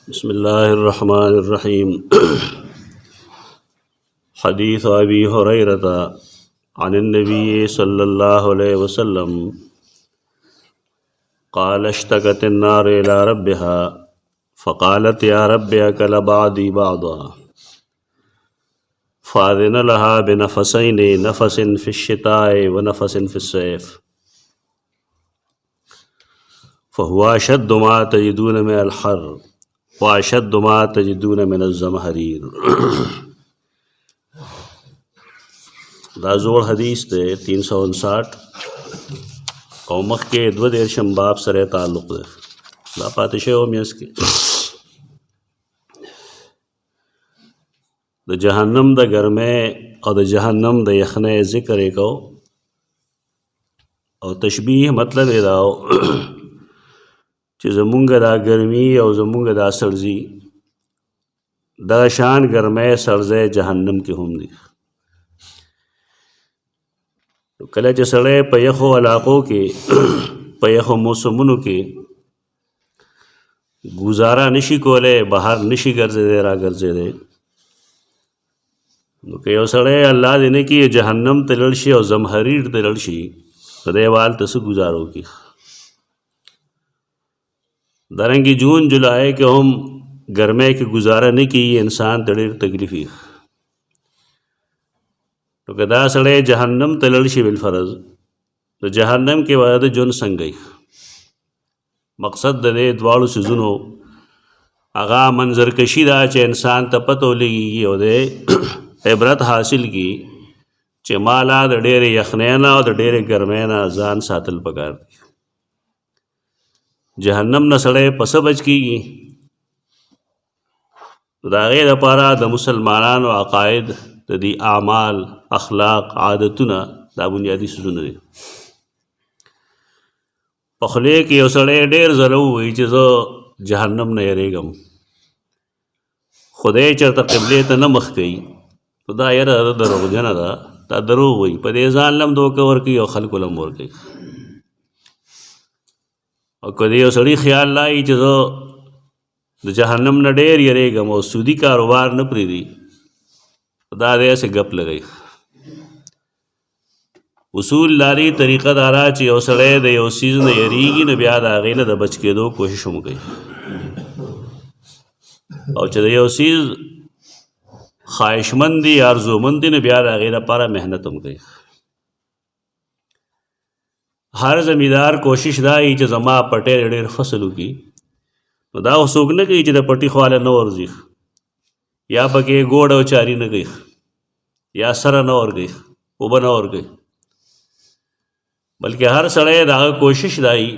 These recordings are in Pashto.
बिस्मिल्लाहिर्रहमानिर्रहीम। हदीस अबी हुरैरता अनिन्नबी सल्लल्लाहु अलैहि वसल्लम क़ाल अश्तकत अन्नार इला रब्बिहा फ़क़ालत या रब्बि अकल बादी बादा फ़अज़िन लहा बिनफ़सैनि नफ़सिन फ़िश्शिताइ व नफ़सिन फ़िस्सैफ़ फ़हुवा अशद्दु मा तजिदून मिनल हर्र व अशद्दु मा तजिदून मिनज़ ज़महरीर। दा जोड़ हदीस दे 359 और मख के 2 बाब सरे ताल्लुक़ दे दा पातशे हो मियस के द जहन्नम द गर्मे और द जहन्नम द यखने ज़िक्र एको और तशबीह मतलब एदाओ कि ज़मूंग दा गर्मी और ज़मूंग दा सर्जी दा शान गर्मे सर्जे जहन्नम के हम दी। तो कले च सड़े पे यखो इलाक़ों के पे यखो मौसमों के गुजारा निशी कोले बाहर निशी गर्जे दे रा गर्जे दे के यो सड़े अल्लाह देने की जहन्नम तलड़शी और ज़महरीर तलड़शी देवाल तस गुजारो की दरंगी जून जुलाई के हम गर्मे के गुजारा नहीं की इंसान तड़ीर तकलीफ़ी तो कदा सड़े जहन्नम तलड़शी बिलफरज तो जहन्नम के बाद जुन संगई मकसद दे द्वाड़ू से जुनो आगा मंजर कशी दा चे इंसान तपतो लगी दे इबरत हासिल की चे माला द डेरे यखनैना और द डेरे गर्मैना जान सातल पकार जहन्नम न सड़े पस बच की दागे द पारा द मुसलमानान व अकायद तदी आमाल अखलाक आदतुना दा बुनियादी सुजुन दे पखले के सड़े डेर ज़रू हुई चीज़ो जहन्नम न यरेगम खुदे चरता क़िबले त न मख गई तो दा यर दरोग जना दा दरोग हुई पदे जान लम दो कवर की और खल कुलम और गई और कदे सड़ी ख्याल लाई चीज़ो जहन्नम न डेर यरेगम और सूदी कारोबार न प्रीदी दादे से गप लगाई उसूल लारी तरीक़ा दारा ची और सड़े दे यो सीज़ न यरीगी न ब्याद आ गई न द बच के दो कोशिश हो गई और चले यो सीज़ ख्वाहिशमंदी आरज़ूमंदी न ब्याद आ गई न पारा मेहनत हो गई। हर ज़मींदार कोशिश दाई च जमा पटे डेर फसलू की तो दा सूख न गई च पट्टी ख्वाल न वर्जी या पके गोड़ और चारी न गई या सर न और गई उब न और गई बल्कि हर सड़े दाग कोशिश दाई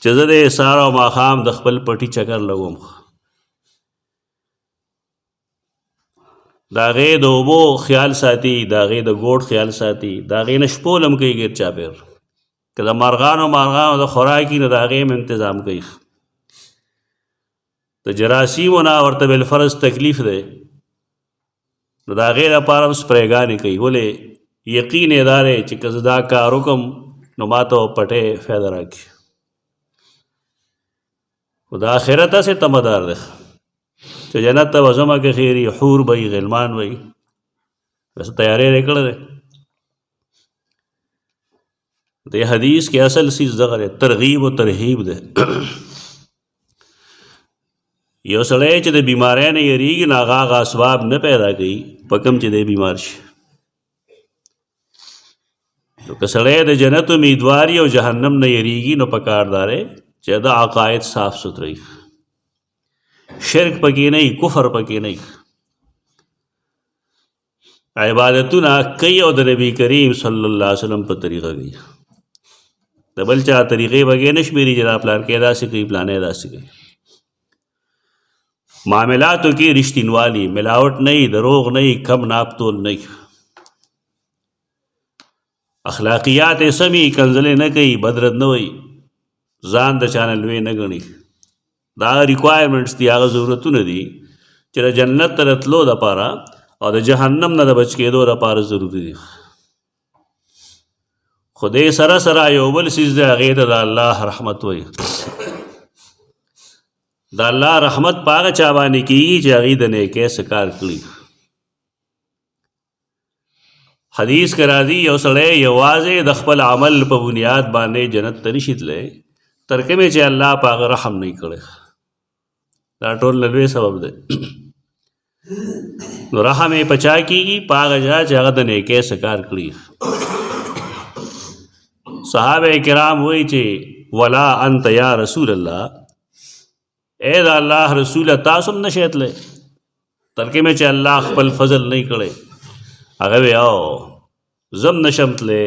चज़दे सारा माखाम दखपल पटी चकर लगोम दागे दोबो ख्याल साथी दागे द गोड़ ख्याल साथी दागे नशपोलम कई गिर चापेर कदा मारगान द खुराकी न दागे में इंतज़ाम कई तो जरासीम ना और बिलफर्ज तकलीफ़ दे दागे पारम स्प्रेगानी कई बोले यकीन इदारे चिकजदा का रुकम नुमा तो पटे फ़ायदा रखी खुदा आखिरता से तमदार दे तो जन्नत वज़मा के खीरी हूर बई गिलमान बई वैसे तैयारी रेकड़ दे तो ये हदीस के असल सी ज़गर है तरगीब व तरहीब दे यो सड़े च बीमारियाँ ने यरीग नागा असबाब न पैदा गई पकम च दे बीमार तो कसड़े द जन्नत उम्मीदवारी और जहन्नम न यरीगी न पकारदारे ज़्यादा अकायद साफ़ सुथरी शिरक पकी नहीं कुफर पकी नहीं इबादतु ना कई और नबी करीम सल्लल्लाहु अलैहि वसल्लम पर तरीक़ा गई दबल चाह तरीक़े बगे नश मेरी जरा प्लान के अदा से कई प्लान अदा से गई मामलातों की रिश्तिन वाली मिलावट नहीं दरोग नहीं कम नाप तोल नहीं अखलाकियात समी कंजले न कई बदरत न वही जान द चानल वे न गणी दा रिक्वायरमेंट्स दी आगा ज़रूरत न दी चला जन्नत तरतलो द पारा और जहन्नम न द बच के दो द पारा ज़रूरी दी खुदे सरा सरा योबल सीज़ दे अगेद दा अल्लाह रहमत वही د الله رحمت پاغه چا باندې کیږي چې هغې د نیکۍ څه کار کړي. حدیث کې راځي یو سړی یوازې د خپل عمل په بنیاد باندې جنت ته نشي تللی تر کومې چې الله په هغه رحم نه کړی. دا ټول لوی سبب دی. نو رحم یې په چا کېږي؟ په هغه چا چې هغه د نیکۍ څه کار کړي. صحابه کرام وایي چې ولا انت یا رسول الله، اے د الله رسوله تاسو هم نشئ تللی تر کومې چې الله خپل فضل نه کړی. هغه وی او زم نشم تللی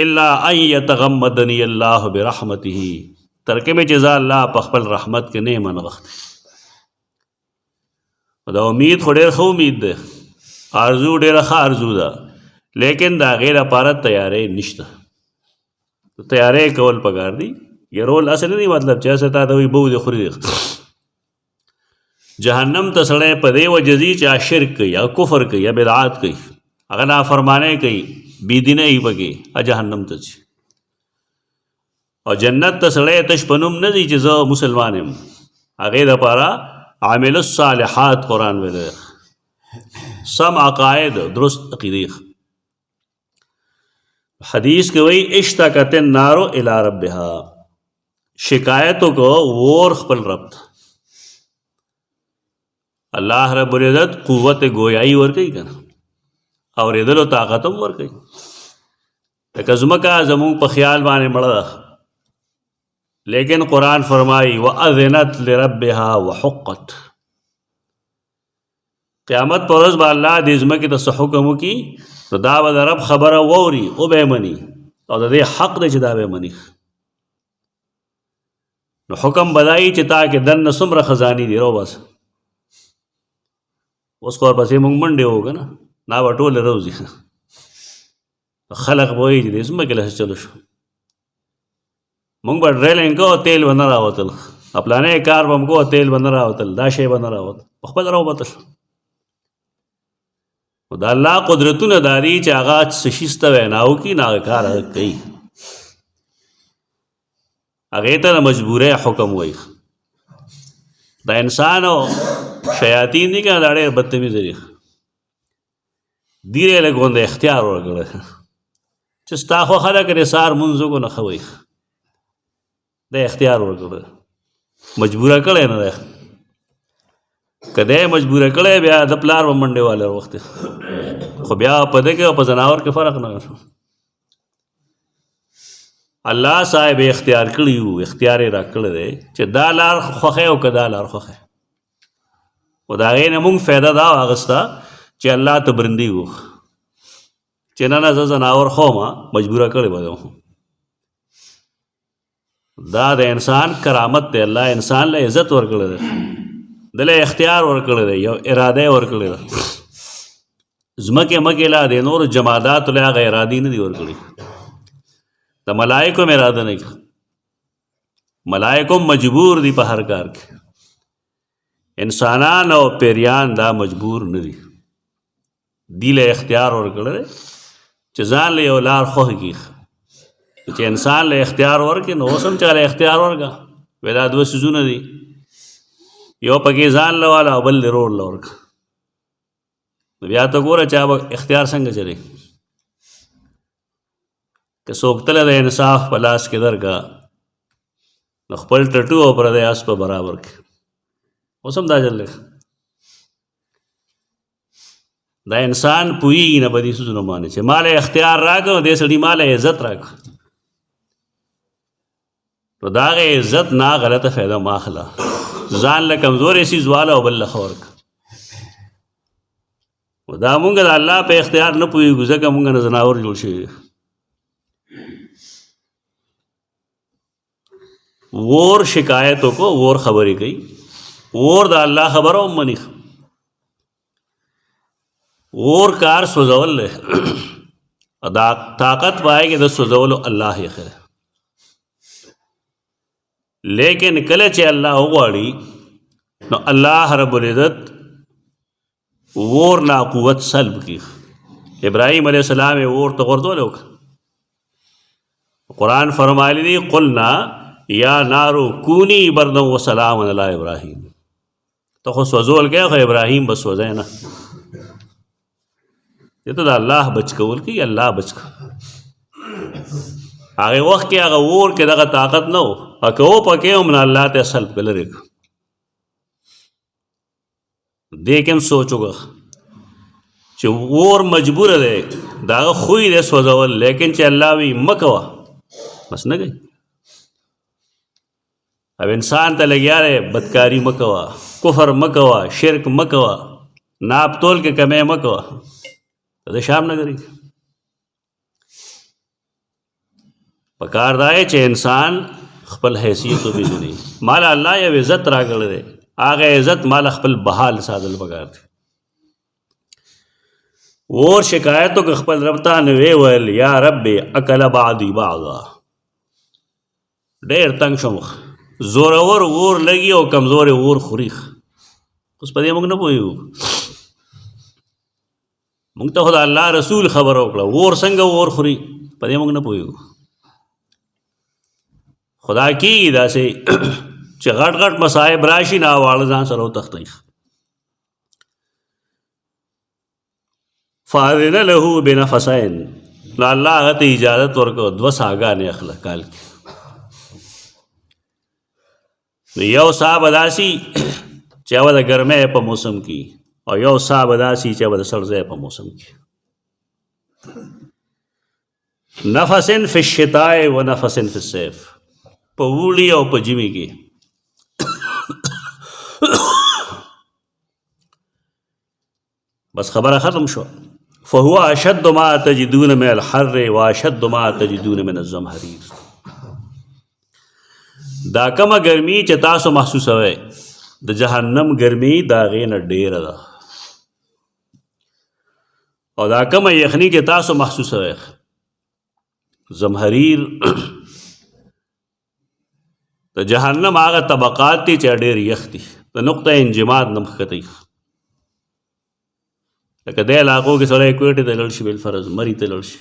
الا ان یتغمدنی الله برحمته، تر کومې چې زه الله په خپل رحمت کې نه یم نغښتی. دا امید خو ډېر ښه امید دی، آرزو ډېره ښه آرزو ده، لیکن د هغې لپاره تیاری نشته. تیاری کول پکار دي. یرول اصل نه دی مطلب چې هسې تا ته وایي بو دې خوري دی. جهنم ته سړی په دې وجه ځي چې شرک کوي یا کفر کوي یا بدعات کوي، هغه نافرمانی کوي، بېدینۍ پکې، جهنم ته ځي. او جنت ته سړی تش په نوم نه ځي چې زه مسلمان یم، هغې دپاره عامل الصالحات قرآن ویلی، سم عقاید، درست عقیدې. حدیث کې وایي اشتکت النار الی ربها، شکایت وکړه اور خپل رب ته. الله رب العزت قوت گویائی ورکوي که نه، اورېدلو طاقت هم ورکوي. لکه ځمکه زمونږ په خیال باندې مړه ده، لیکن قرآن فرمایي واذنت لربها وحقت. قیامت پر ورځ به الله دې ځمکې ته څه حکم وکړي نو دا به د رب خبره واوري او به یې مني، او د دې حق دی چې دا به یې مني. نو حکم به دا وي چې تا کې دننه څومره خزانې دي راوباسه. اوس خو ورپسې موږ منډې وکړو که نه، دا به ټولې روځي. خلق به وایي چې دې ځمکې له چلو شو، موږ به ډریلنګ کوو تیل به نه راوتل، پلانی کار به م کوو تیل به نه راوتل، دا شی به نه راوتل، په خپله راوبتل. خو د الله قدرتونه دا دي چې هغه څه شي ته وینا وکړي نو هغه کار هغه کوي. هغې ته د مجبورۍ حکم وایي. د انسان او شیاطین دي که نه، دا ډېر بدتمیزه دي. دیره لږ غونده اختیار ورکړی چې ستا خوښه ده که د سهار مونځ وکړو نه ښه وایي. دا اختیار ورکړی، مجبوره کړی نه دی. که دی مجبوره کړی بیا د پلار به منډې والی وختې، خو بیا په ده کې او په ځناور کې فرق نه شو. الله صاحب اختیار کړي وو، اختیار یې را کړی دی چې دا لار خوښی او که دا لار خوښی. خو د هغې نه مونږ فایده دا واخسته چې الله ته برندي وو چې نه نه زه ځناور خومه، مجبوره کړې به ده. دا د انسان کرامت دی. الله انسان له عزت ورکړی دی، دله اختیار ورکړی دی، یو اراده یې ورکړې ده. ځمکې مکې لا د نورو جماداتو له هغه ارادې نه دي ورکړي. د ملایکو هم اراده نه کوي، ملایکو هم مجبور دي په هر کار کې. انسانان او پیریان دا مجبور نه دي، دی له اختیار ورکړی دی چې ځان له یو لار خوښ کړي. چې انسان له اختیار ورکړي نو اوس هم چاله اختیار ورکړه. وایي دا دوه څیزونه دي، یو پکې ځان له واله او بل د روډ له ورکړه. نو بیا ته ګوره چا به اختیار څنګه چلی. که څوک تله د انصاف په لاس کې درکړه نو خپل ټټو او پردی اس په برابر کړي. اوس هم دا چل دی. دا انسان پوهېږي نه په دې څیزونو باندې چې ما له اختیار راکړه نو دې سړي ما له عزت راکړه. نو د هغې عزت نه غلطه فایده مه اخله. ځان له کمزورې څیز واله او بل له ښه ورکړه. دا مونږ د الله په اختیار نه پوهېږو، ځکه مونږ نه ځناور جوړ شوي. اور شکایت وکړو، اور خبرې کوي، اور د الله خبره هم مني. اور کار سوځول دی، دا طاقت پای کې د سوځولو الله یې ښه. لیکن کله چې الله وغواړي نو الله رب العزت اور نا قوت سلب کی. ابراہیم علیہ السلام اور ته غردول وکړه. قرآن فرمایلی دی قلنا یا نارو کونی بردن و سلام علی ابراہیم. تو خو سوزول کې خو ابراهیم بس سوځای نه. دې ته د الله بچ کول کې الله بچ کو. هغه وخت کې هغه اور کې دغه طاقت نه و، که و پکې هم نه الله ته سلب کړی. دې کې هم سوچ وکړه چې اور مجبور دی دا هغه خوی دی سوځول، لیکن چې الله وی مه کوه بس نه کوي. اب انسان ته لګیا دی بدکاري مه کوه، کفر مه کوه، شرک مه کوه، ناپ تول کې کمی مه کوه، د شام نه کوي. پکار دا چې انسان خپل حیثیت وپېژني. مال الله یو عزت راکړی دی، هغه عزت مال خپل بحال ساتل پکار دی. اور شکایتو که خپل رب ته نه وی ویل یا رب اکل بعضی بعضا، ډېر تنګ شوم، زورور اور لګي او کمزور اور خوري. اوس په دې موږ نه پوهېږو. موږ ته خو د الله رسول خبره وکړه اور څنګه اور خوري، په دې موږ نه پوهېږو. خدا کېږي داسې چې غټ غټ مصائب راشي نه واړه ځان سره وتښتوي. فاذن له بنفسین، نو الله هغه ته اجازت ورکړه 2 ساګانې اخله کال کې. نو یو سا به داسي چې هغه د ګرمۍ په موسم کې، او یو سا به داسي چې هغه د سړځۍ په موسم کې. نفسن فی الشتاء و نفسن فی الصیف، په اوړي او په ژمي کې. بس خبره ختم شو. فهو اشد ما تجدون من الحر و اشد ما تجدون من الزمهریر. دا کومه ګرمي چې تاسو محسوسوئ د جهنم ګرمي د هغې نه ډېره ده، او دا کومه یخني چې تاسو محسوسوئ زمهریر د جهنم هغه طبقات دي چې ډېر یخ دي، د نقطه انجماد نه مخکته. لکه دې علاقو کې سړی کویټې ته لاړ شي بالفرض، مري ته لاړ شي.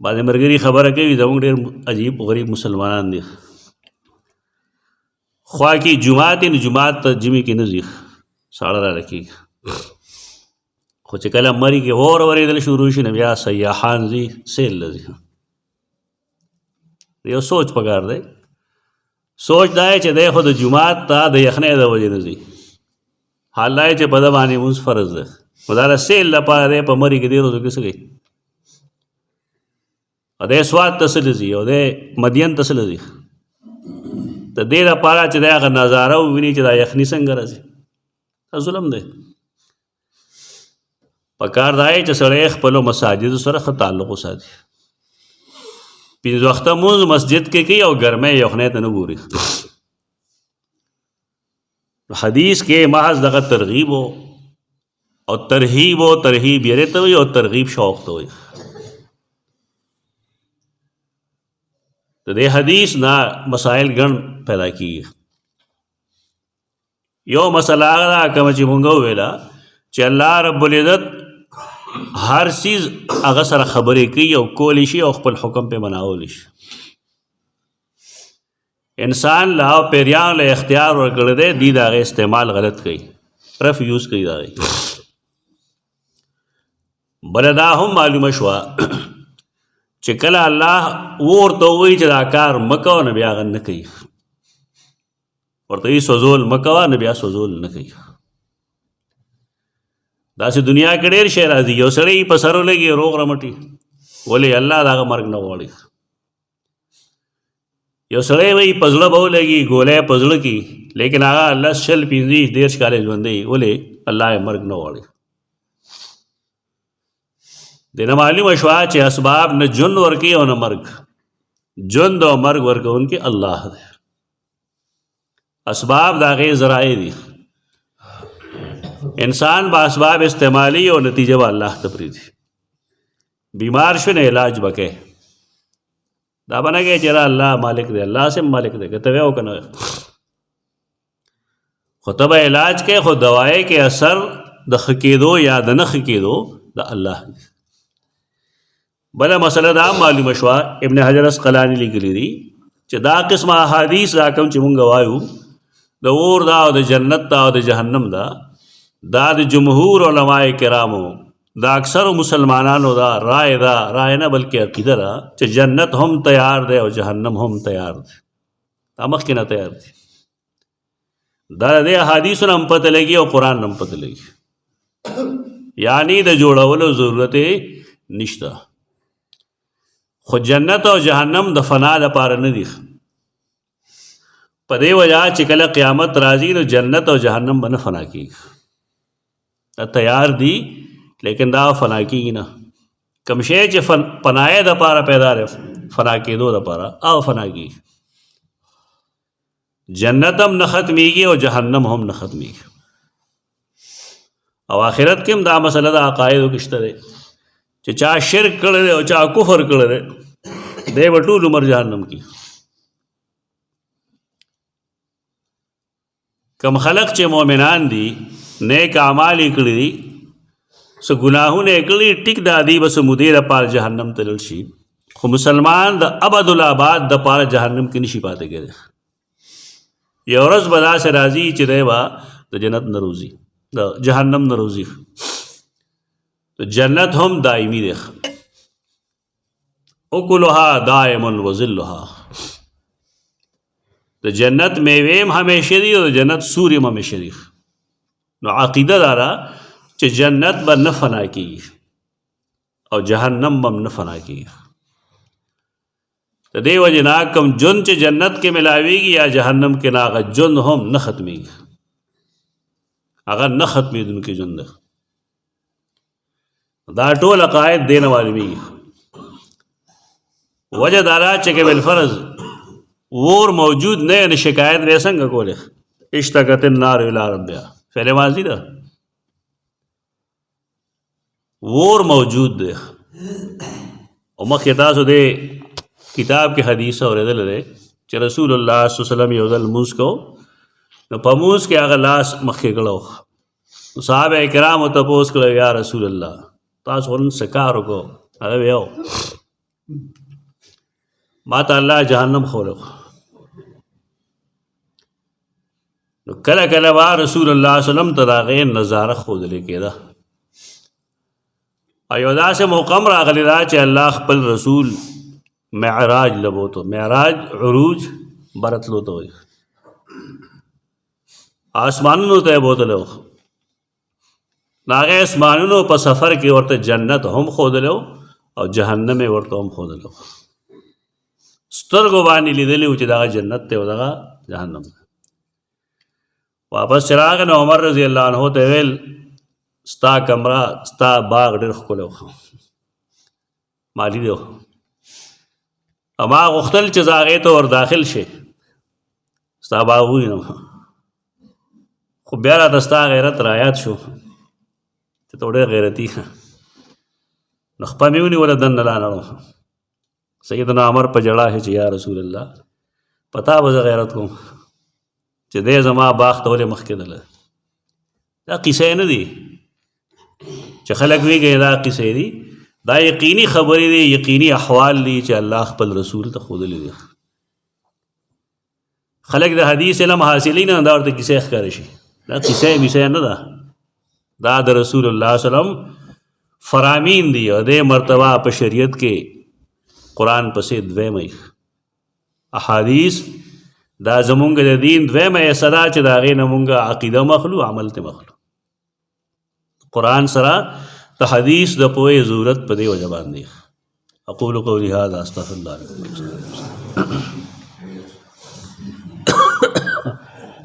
بعضې ملګري خبره کوي زموږ ډېر عجیب غریب مسلمانان دي، خوا کې جومات یې نو جومات ته ژمي کې نه ځي، ساړه را لکېږي. خو چې کله مري کې اور ورېدل شروع شي نو بیا سیاحان ځي، سیل له ځي. یو سوچ پکار دی. سوچ دا چې دی خو د جومات ته د یخنۍ د وجې نه ځي، حال دا چې په ده باندې مونځ فرض دی. خو دا د سیل لپاره دی په مري کې دې ورځو کې څه کوي، او دی سوات ته څه له ځي، او دی مدین ته څه له ځي، د دې لپاره چې دی هغه نظاره وویني چې دا یخني څنګه راځي. دا ظلم دی. پکار دا چې سړی خپلو مساجدو سره ښه تعلق وساتي. 5 وخته مونځ مسجد کې کوي او ګرمۍ یخنۍ ته نه ګوري. حدیث کې محض دغه ترغیب و او ترهیب و ترهیب یې ته وي او ترغیب شوق ته وي. د دې حدیث نه مسائل ګڼ پیدا کېږي. یو مسله هغه ده کومه چې مونږ وویله چې الله رب العزت هر چیز هغه سره خبرې کوي او کولی شي او خپل حکم پې مناولی شي. انسان له پیریان له اختیار ورکړی دی، دی د هغې استعمال غلط کوي، رف یوز کوي د هغې. بله دا هم معلومه شوه چې کله الله ورته ووایي چې دا کار مه کوه نو بیا هغه نه کوي، ورته وایي سوځول مه کوه نو بیا سوځول نه کوي. داسې دنیا کې ډېر شی راځي، یو سړی په سر ولګي روغ رمټي، ولې الله د هغه مرګ نه غواړي. یو سړی وایي په زړه به ولګي ګولی په زړه کې، لیکن هغه 10 شل 15 30 کاله ژوندی، ولې الله یې مرګ نه غواړي. دې نه معلومه شوه چې اسباب نه ژوند ورکوي او نه مرګ، ژوند او مرګ ورکوونکی الله دی. اسباب د هغې ذرایع دي. انسان با اسباب استعمالی او نتیجه به الله ته پرېږدي. بیمار شو نه علاج به کوي، دا به نه کوي چې الله مالک دی، الله سم مالک دی، که ته وی او که نه. خو ته به علاج کوي، خو دوایې کې اثر د ښه کېدو یا د نه ښه کېدو د الله دی. بله مسله دا معلومه شوه ابن حجر اسقلاني لیکلی دي چې دا قسمه احادیث دا کوم چې مونږ وایو د اور دا او د جنت دا او د جهنم دا د جمهور علماء کرامو دا اکثر مسلمانانو دا رائے نه بلکې عقیده ده چې جنت هم تیار دی او جهنم هم تیار دی دا مخکې نه تیار دی دا د احادیثو نه هم پته لګي او قرآن نه هم پته لګي یعنی د جوړولو ضرورت نشته خو جنت او جهنم د فنا لپاره نه دي په دې وجه چې کله قیامت راځي نو جنت او جهنم به نه فنا کېږي دا تیار دي لیکن دا فنا کېږي نه کوم شی چې پناه دپاره پیدا دی فنا کېدو دپاره او فنا کېږي جنت هم نه ختمیږي او جهنم هم نه ختمیږي او آخرت کې هم دا مسله د عقایدو کې شته دی چې چا شرک کړی دی او چا کفر کړی دی دی به ټول عمر جهنم کې کم خلق چې مؤمنان دي نیک اعمال یې کړي دي څه ګناهونه یې کړي ټیک دا دی بس مودې دپاره جهنم ته لاړ شي خو مسلمان د ابدالآباد دپاره جهنم کې نشي پاتې کېدی یو ورځ به داسې راځي چې دی به د جنت نه روزي د جهنم نه روزي تو جنت هم دائمی دی اکلها دائم وظلها د جنت میوې هم همیشه دي او د جنت سوري هم همیشه دي نو عقیده دارا چې جنت به نه فنا کېږي او جهنم به هم نه فنا کېږي د دې وجې نه کوم ژوند چې جنت کې ملاویږي یا جهنم کې نه هغه ژوند هم نه ختمیږي هغه نه ختمېدونکی ژوند دی دا ټول عقاید دې نه معلومیږي وجه دا ده چې که بالفرض اور موجود نه یعنې شکایت به یې څنګه کولی اشتکت النار الی ربها فعل ماضي ده اور موجود دی او مخکې تاسو دې کتاب کې حدیث اورېدلی دی چې رسول الله صلی الله علیه وسلم یو ځل لمونځ کو نو په لمونځ کې هغه لاس مخکې کړی نو صحابه کرامو تپوس کړی یا رسول الله تاسو خو نن څه کار وکړو هغه ویل یو ما ته الله جهنم ښولی نو کله کله به رسول الله صلی وسلم ته د هغې نظاره ښودلی کېده او یو داسې موقع هم راغلی ده چې الله خپل رسول معراج لبوتو معراج عروج برتلو ته وایي آسمانونو ته یې بوتلی و نو هغې آسمانونو په سفر کې ورته جنت هم ښودلی و او جهنم یې ورته هم ښودلی و سترګو باندې لیدلی و چې دغه جنت دی او دغه جهنم دی واپس چې راغی نو عمر رضی الله عنه ته ویل ستا کمره ستا باغ ډېر ښکلی و مالي دی و ما غوښتل چې زه هغې ته ور داخل شي ستا باغ ووینم خو بیا راته ستا غیرت رایاد شو چې ته ډېر غیرتي نو خپه مې ونیوله دننه لاړم سیدنا عمر په ژړا چې یا رسول الله پتا به زه غیرت کوم چې دی زما باغ ته ولې مخکې دله دا قصې نه دي چې خلک ویږي دا قصې دي دا یقیني خبرې دي یقیني احوال دي چې الله خپل رسول ته ښودلی دي خلک د حدیث علم حاصلین نه دا ورته کیسې ښکاره شي دا کیسې میسې نه ده دا د رسول الله صلی الله علیه وسلم فرامین دي او د مرتبه په شریعت کې قرآن پسې دویمه احادیث دا زمونږ د دین دویمه حصه ده چې د هغې نه مونږ عقیده مخلو عمل ته مخلو قرآن سره د حدیث د پوهې ضرورت په دې وجه باندې اقول قولي هذا استغفر الله